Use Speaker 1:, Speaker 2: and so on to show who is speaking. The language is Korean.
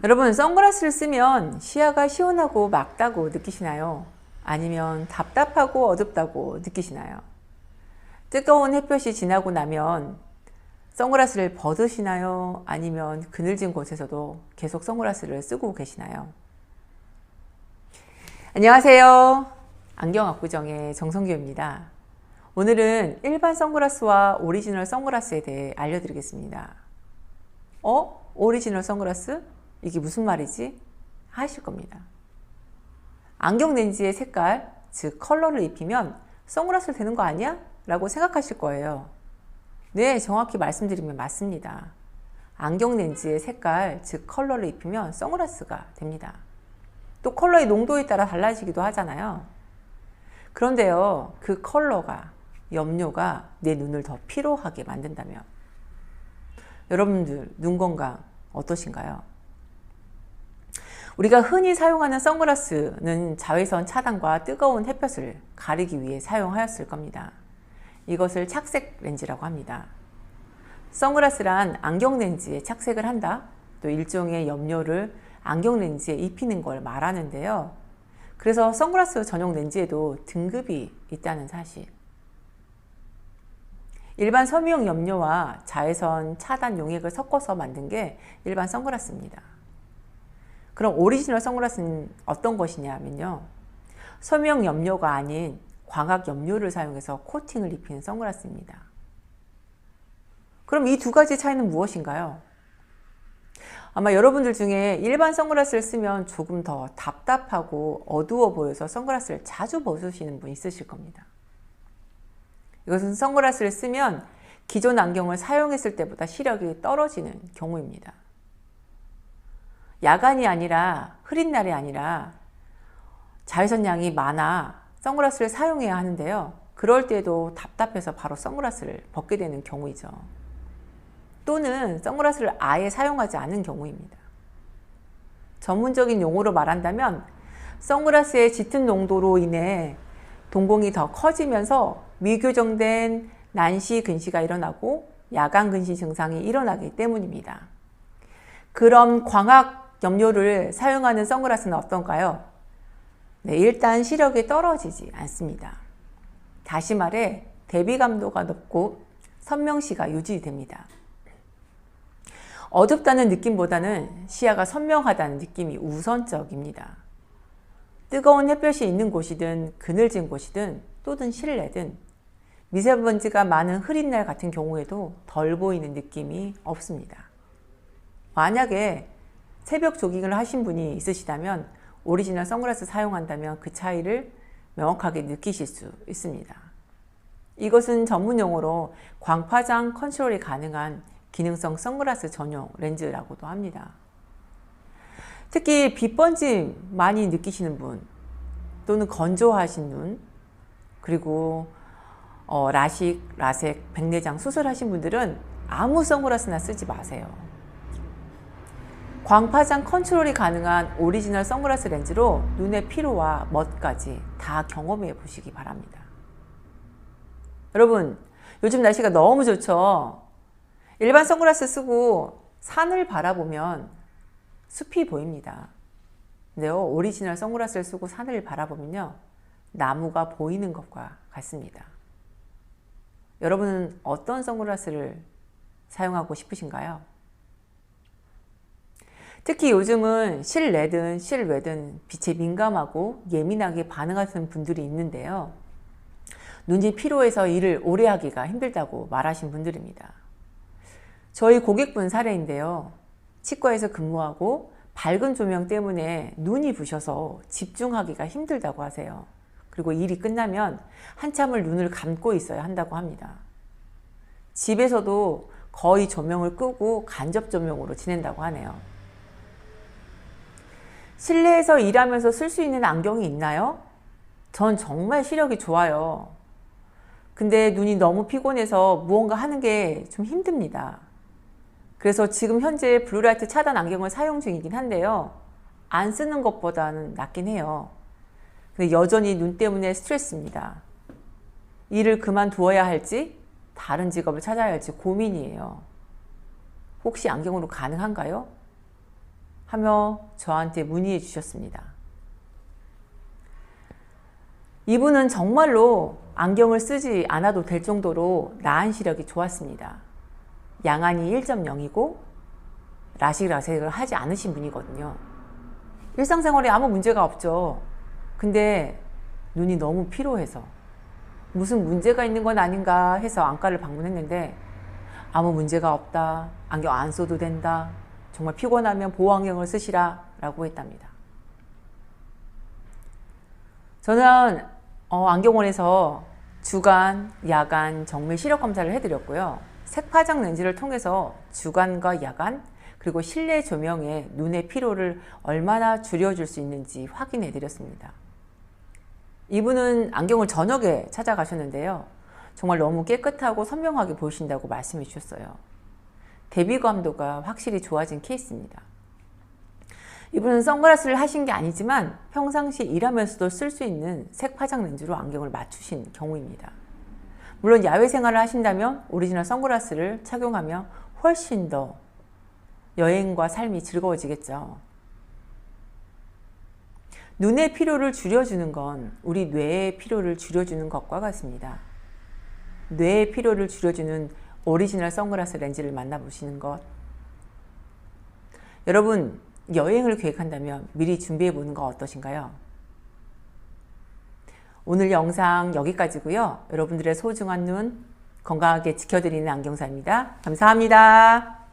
Speaker 1: 여러분, 선글라스를 쓰면 시야가 시원하고 맑다고 느끼시나요? 아니면 답답하고 어둡다고 느끼시나요? 뜨거운 햇볕이 지나고 나면 선글라스를 벗으시나요? 아니면 그늘진 곳에서도 계속 선글라스를 쓰고 계시나요? 안녕하세요. 안경압구정의 정성규입니다. 오늘은 일반 선글라스와 오리지널 선글라스에 대해 알려드리겠습니다. 오리지널 선글라스? 이게 무슨 말이지? 하실 겁니다. 안경 렌즈의 색깔, 즉 컬러를 입히면 선글라스를 되는 거 아니야? 라고 생각하실 거예요. 네, 정확히 말씀드리면 맞습니다. 안경 렌즈의 색깔, 즉 컬러를 입히면 선글라스가 됩니다. 또 컬러의 농도에 따라 달라지기도 하잖아요. 그런데요, 그 컬러가, 염료가 내 눈을 더 피로하게 만든다면 여러분들 눈 건강 어떠신가요? 우리가 흔히 사용하는 선글라스는 자외선 차단과 뜨거운 햇볕을 가리기 위해 사용하였을 겁니다. 이것을 착색 렌즈라고 합니다. 선글라스란 안경 렌즈에 착색을 한다, 또 일종의 염료를 안경 렌즈에 입히는 걸 말하는데요. 그래서 선글라스 전용 렌즈에도 등급이 있다는 사실. 일반 섬유용 염료와 자외선 차단 용액을 섞어서 만든 게 일반 선글라스입니다. 그럼 오리지널 선글라스는 어떤 것이냐면요, 섬유용 염료가 아닌 광학 염료를 사용해서 코팅을 입힌 선글라스입니다. 그럼 이 두 가지 차이는 무엇인가요? 아마 여러분들 중에 일반 선글라스를 쓰면 조금 더 답답하고 어두워 보여서 선글라스를 자주 벗으시는 분 있으실 겁니다. 이것은 선글라스를 쓰면 기존 안경을 사용했을 때보다 시력이 떨어지는 경우입니다. 야간이 아니라, 흐린 날이 아니라 자외선량이 많아 선글라스를 사용해야 하는데요. 그럴 때도 답답해서 바로 선글라스를 벗게 되는 경우이죠. 또는 선글라스를 아예 사용하지 않은 경우입니다. 전문적인 용어로 말한다면 선글라스의 짙은 농도로 인해 동공이 더 커지면서 미교정된 난시 근시가 일어나고 야간 근시 증상이 일어나기 때문입니다. 그럼 광학 염료를 사용하는 선글라스는 어떤가요? 네, 일단 시력이 떨어지지 않습니다. 다시 말해 대비감도가 높고 선명시가 유지됩니다. 어둡다는 느낌보다는 시야가 선명하다는 느낌이 우선적입니다. 뜨거운 햇볕이 있는 곳이든 그늘진 곳이든 또는 실내든 미세먼지가 많은 흐린 날 같은 경우에도 덜 보이는 느낌이 없습니다. 만약에 새벽 조깅을 하신 분이 있으시다면 오리지널 선글라스 사용한다면 그 차이를 명확하게 느끼실 수 있습니다. 이것은 전문 용어로 광파장 컨트롤이 가능한 기능성 선글라스 전용 렌즈라고도 합니다. 특히 빛번짐 많이 느끼시는 분, 또는 건조하신 눈, 그리고 라식, 라섹, 백내장 수술하신 분들은 아무 선글라스나 쓰지 마세요. 광파장 컨트롤이 가능한 오리지널 선글라스 렌즈로 눈의 피로와 멋까지 다 경험해 보시기 바랍니다. 여러분, 요즘 날씨가 너무 좋죠? 일반 선글라스 쓰고 산을 바라보면 숲이 보입니다. 근데요, 오리지널 선글라스를 쓰고 산을 바라보면요, 나무가 보이는 것과 같습니다. 여러분은 어떤 선글라스를 사용하고 싶으신가요? 특히 요즘은 실내든 실외든 빛에 민감하고 예민하게 반응하시는 분들이 있는데요. 눈이 피로해서 일을 오래 하기가 힘들다고 말하신 분들입니다. 저희 고객분 사례인데요. 치과에서 근무하고 밝은 조명 때문에 눈이 부셔서 집중하기가 힘들다고 하세요. 그리고 일이 끝나면 한참을 눈을 감고 있어야 한다고 합니다. 집에서도 거의 조명을 끄고 간접 조명으로 지낸다고 하네요. 실내에서 일하면서 쓸 수 있는 안경이 있나요? 전 정말 시력이 좋아요. 근데 눈이 너무 피곤해서 무언가 하는 게 좀 힘듭니다. 그래서 지금 현재 블루라이트 차단 안경을 사용 중이긴 한데요. 안 쓰는 것보다는 낫긴 해요. 근데 여전히 눈 때문에 스트레스입니다. 일을 그만두어야 할지 다른 직업을 찾아야 할지 고민이에요. 혹시 안경으로 가능한가요? 하며 저한테 문의해 주셨습니다. 이분은 정말로 안경을 쓰지 않아도 될 정도로 나은 시력이 좋았습니다. 양안이 1.0이고 라식을 하지 않으신 분이거든요. 일상생활에 아무 문제가 없죠. 근데 눈이 너무 피로해서 무슨 문제가 있는 건 아닌가 해서 안과를 방문했는데 아무 문제가 없다. 안경 안 써도 된다. 정말 피곤하면 보호안경을 쓰시라 라고 했답니다. 저는 안경원에서 주간, 야간 정밀 시력 검사를 해드렸고요. 색파장 렌즈를 통해서 주간과 야간 그리고 실내 조명에 눈의 피로를 얼마나 줄여줄 수 있는지 확인해 드렸습니다. 이분은 안경을 저녁에 찾아가셨는데요. 정말 너무 깨끗하고 선명하게 보이신다고 말씀해 주셨어요. 대비감도가 확실히 좋아진 케이스입니다. 이분은 선글라스를 하신 게 아니지만 평상시 일하면서도 쓸 수 있는 색파장 렌즈로 안경을 맞추신 경우입니다. 물론 야외 생활을 하신다면 오리지널 선글라스를 착용하면 훨씬 더 여행과 삶이 즐거워지겠죠. 눈의 피로를 줄여주는 건 우리 뇌의 피로를 줄여주는 것과 같습니다. 뇌의 피로를 줄여주는 오리지널 선글라스 렌즈를 만나보시는 것. 여러분, 여행을 계획한다면 미리 준비해보는 거 어떠신가요? 오늘 영상 여기까지고요. 여러분들의 소중한 눈 건강하게 지켜드리는 안경사입니다. 감사합니다.